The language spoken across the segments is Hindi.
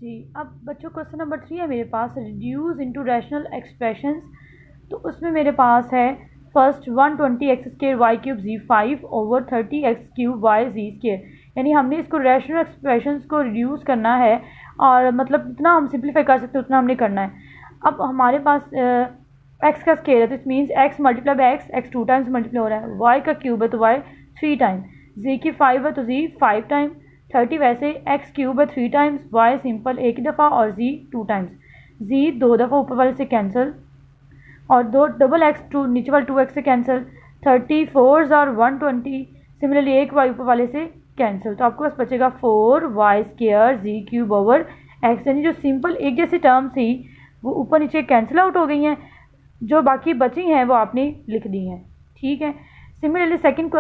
जी, अब बच्चों क्वेश्चन नंबर 3 है मेरे पास, रिड्यूस इनटू रैशनल एक्सप्रेशंस। तो उसमें मेरे पास है first 120 x square y cube z 5 over 30 x cube y z square. यानी हमने इसको रैशनल एक्सप्रेशंस को रिड्यूस करना है और मतलब जितना हम सिंप्लीफाई कर सकते हैं उतना हमने करना है। अब हमारे पास एक्स का स्केयर है तो it means x multiply by x 2 times multiply हो रहा है। वाई का क्यूब है तो वाई 3 टाइम, जी की 5 है तो जी 5 टाइम, 30 वैसे एक्स क्यूब है 3 टाइम्स, वाई सिंपल एक ही दफ़ा और जी 2 टाइम्स। जी 2 दफ़ा ऊपर वाले से कैंसिल और दो डबल एक्स टू नीचे वाले 2x से कैंसिल, 34 और 120 सिमिलरली एक वाई ऊपर वाले से कैंसिल। तो आपको बस बचेगा 4y स्क्वायर जी क्यूब ओवर एक्स। यानी जो सिंपल एक जैसी टर्म थी वो ऊपर नीचे कैंसिल आउट हो गई हैं, जो बाकी बची हैं वो आपने लिख दी हैं। ठीक है। सिमिलरली सेकेंड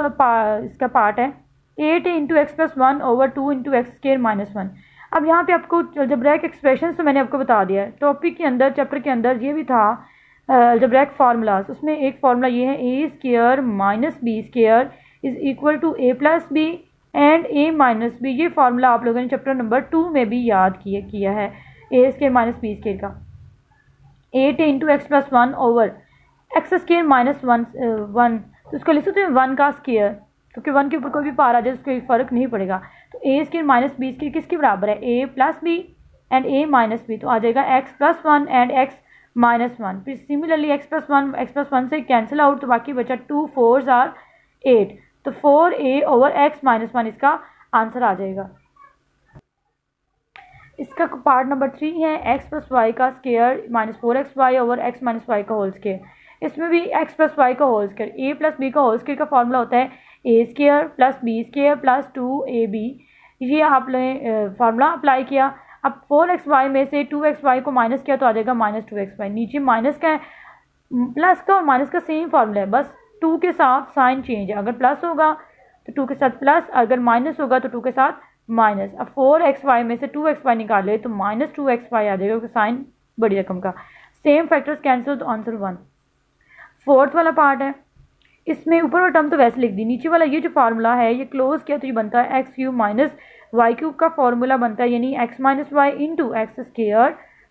इसका पार्ट है 8 into x plus 1 over 2 into x square minus 1। अब यहाँ पे आपको अलजेब्रिक एक्सप्रेशन तो मैंने आपको बता दिया है। टॉपिक के अंदर चैप्टर के अंदर ये भी था अलजेब्रिक फार्मूलाज। उसमें एक फार्मूला ये है a square minus b square is equal to a plus b and a minus b. ये फार्मूला आप लोगों ने चैप्टर नंबर 2 में भी याद किया है, a square minus b square का। 8 into x plus 1 over x square minus 1 तो उसको लिख सकते हैं 1 का स्क्वायर, क्योंकि 1 के ऊपर कोई भी पार आ जाए उसको कोई फ़र्क नहीं पड़ेगा। तो a square minus b square किसके बराबर है, a plus b and a minus b. तो आ जाएगा x plus 1 and x minus 1। फिर सिमिलरली एक्स प्लस वन से कैंसिल आउट तो बाकी बचा 2 4s आर 8। तो 4a ओवर एक्स माइनस 1 इसका आंसर आ जाएगा। इसका पार्ट नंबर 3 है एक्स प्लस वाई का square minus 4xy over x minus y का होल स्क्वायर। इसमें भी एक्स प्लस वाई का whole square, a plus b का होल स्क्वायर का फॉर्मूला होता है a square plus b square plus 2ab। ये आपने फार्मूला अप्लाई किया। अब 4xy में से 2xy को माइनस किया तो आ जाएगा माइनस 2xy। नीचे माइनस का प्लस का और माइनस का सेम फार्मूला है, बस 2 के साथ साइन चेंज है। अगर प्लस होगा तो 2 के साथ प्लस, अगर माइनस होगा तो 2 के साथ माइनस। अब 4xy में से 2xy निकाले तो माइनस 2xy आ जाएगा, क्योंकि साइन बड़ी रकम का। सेम फैक्टर्स कैंसिल तो आंसर 1। फोर्थ वाला पार्ट है, इसमें ऊपर वाला टर्म तो वैसे लिख दी, नीचे वाला ये जो फार्मूला है ये क्लोज किया तो ये बनता है x cube minus y cube का फॉर्मूला बनता है, यानी x minus y into x square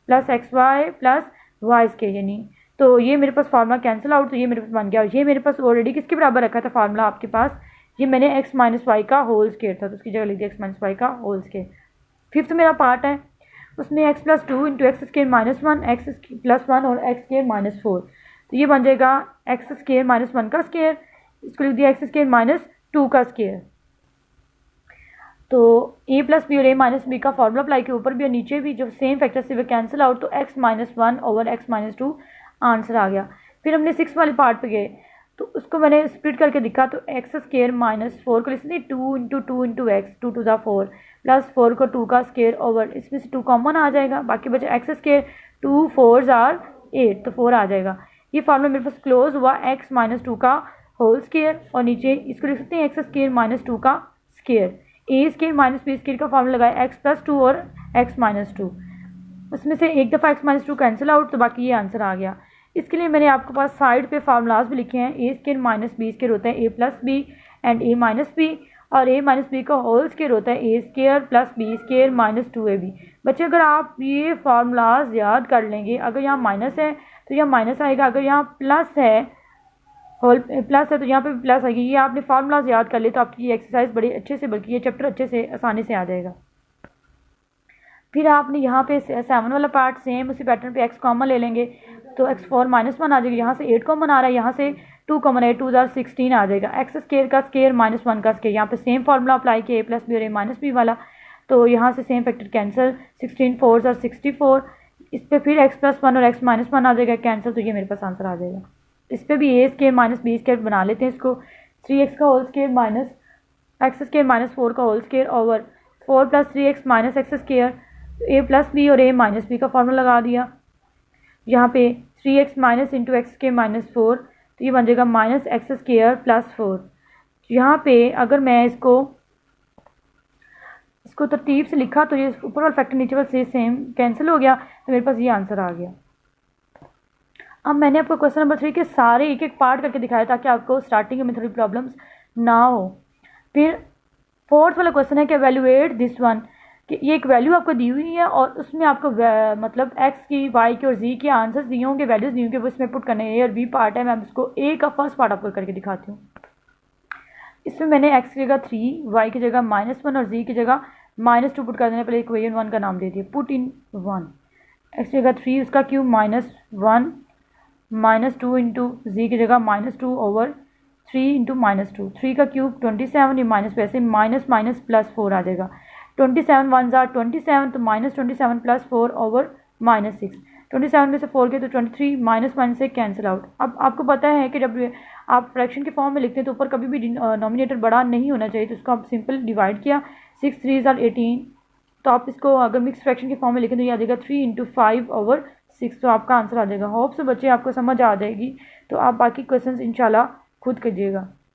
plus x y plus y square. यानी तो ये मेरे पास फार्मूला कैंसिल आउट, तो ये मेरे पास बन गया। ये मेरे पास ऑलरेडी किसके बराबर रखा था फार्मूला आपके पास, ये मैंने एक्स माइनस वाई का होल स्क्वायर था तो उसकी जगह लिख दिया एक्स माइनस वाई का होल स्क्वायर। फिफ्थ मेरा पार्ट है, उसमें x plus 2 into x square minus 1 x plus 1 और एक्स स्क्वायर माइनस 4। तो ये बन जाएगा एक्स स्क्वायर माइनस 1 का स्क्वायर, इसको लिख दिया एक्स स्क्वायर माइनस 2 का स्क्वायर। तो ए प्लस बी और ए माइनस बी का फॉर्मूला अप्लाई के ऊपर भी और नीचे भी जो सेम फैक्टर से वे कैंसिल आउट, तो x minus 1 over x minus 2 answer आ गया। फिर हमने 6 वाले पार्ट पे गए तो उसको मैंने स्प्लिट करके दिखा, तो एक्स स्क्वायर माइनस 4 को लिखते 2 इंटू 2 इंटू एक्स 2 टू ज़ा 4 प्लस 4 को 2 का स्क्वायर ओवर, इसमें से 2 कॉमन आ जाएगा, बाकी बचा एक्स स्क्वायर 2 4s आर 8 तो 4 आ जाएगा। ये फार्मूला मेरे पास क्लोज हुआ एक्स माइनस 2 का होल स्क्वायर और नीचे इसको लिख सकते हैं एक्स स्क्वायर माइनस 2 का स्क्वायर। ए स्क्वायर माइनस बी स्क्वायर का फॉर्मूला लगाया एक्स प्लस 2 और एक्स माइनस 2, उसमें से एक दफ़ा एक्स माइनस 2 कैंसिल आउट तो बाकी ये आंसर आ गया। इसके लिए मैंने आपके पास साइड पे फार्मूलाज भी लिखे हैं। A square minus b square होता है a plus b and a minus b, और ए माइनस बी का होल स्क्वायर होता है a square plus b square minus 2ab। बच्चे अगर आप ये फार्मूलाज याद कर लेंगे, अगर यहाँ माइनस है तो यहाँ माइनस आएगा, अगर यहाँ प्लस है होल प्लस है तो यहाँ पे भी प्लस आएगी। ये आपने फार्मूलाज याद कर ले तो आपकी ये एक्सरसाइज बड़ी अच्छे से, बल्कि ये चैप्टर अच्छे से आसानी से आ जाएगा। फिर आपने यहाँ पे 7 वाला पार्ट सेम उसी पैटर्न पे एक्स कॉमन ले लेंगे तो x4 माइनस 1 आ जाएगा, यहाँ से 8 कॉमन आ रहा है, यहाँ से 2 कॉमन है 2 16 आ जाएगा। एक्स स्क्वायर का स्क्वायर माइनस 1 का स्क्वायर, यहाँ पे सेम फार्मूला अप्लाई किया ए प्लस बी और ए माइनस बी वाला, तो यहाँ से सेम फैक्टर कैंसिल 16 4s और 64। इस पर फिर एक्स प्लस 1 और एक्स माइनस 1 आ जाएगा कैंसिल, तो ये मेरे पास आंसर आ जाएगा। इस पर भी a square minus b square बना लेते हैं इसको, 3x का whole square minus x square minus 4 का whole square over 4 plus 3x minus x square, a plus b और ए माइनस बी का फॉर्मूला लगा दिया। यहाँ पे 3x minus into x square minus 4 तो ये बन जाएगा माइनस एक्स स्क्वायर प्लस 4। यहाँ पे अगर मैं इसको तरतीब से लिखा तो ये ऊपर वाला फैक्टर नीचे वाला से सेम कैंसिल हो गया, तो मेरे पास ये आंसर आ गया। अब मैंने आपको क्वेश्चन नंबर 3 के सारे एक एक पार्ट करके दिखाया ताकि आपको स्टार्टिंग में थोड़ी प्रॉब्लम्स ना हो। फिर फोर्थ वाला क्वेश्चन है कि एवेल्युएट दिस वन, कि ये एक वैल्यू आपको दी हुई है और उसमें आपको मतलब एक्स की, वाई की और जी के आंसर्स दिए होंगे, वैल्यूज़ दी होंगे, वो इसमें पुट करने ए और बी पार्ट है। मैं इसको ए का फर्स्ट पार्ट आपको करके दिखाती हूँ। इसमें मैंने एक्स की जगह 3, वाई की जगह -1 और जी की जगह -2 पुट कर देने, पहले इक्वेशन 1 का नाम दे दिया, पुट इन 1। एक्स की जगह 3 उसका क्यूब -1 -2 इंटू जी की जगह -2/3 इंटू -2, 3 का क्यूब 27, ये माइनस वैसे माइनस माइनस +4 आ जाएगा। 27 1 जार 27, तो -27 +4/-6, 27 में से 4 के तो 23, माइनस माइनस से कैंसिल आउट। अब आपको पता है कि जब आप फ्रैक्शन के फॉर्म में लिखते हैं तो ऊपर कभी भी डिनोमिनेटर बड़ा नहीं होना चाहिए, तो इसको आप सिंपल डिवाइड किया, 6 3 जार 18, तो आप इसको अगर मिक्स फ्रैक्शन के फॉर्म में लिखें तो ये आ जाएगा 3 × 5/6, तो आपका आंसर आ जाएगा। होप से बच्चे आपको समझ आ जाएगी, तो आप बाकी क्वेश्चंस इंशाल्लाह खुद कीजिएगा।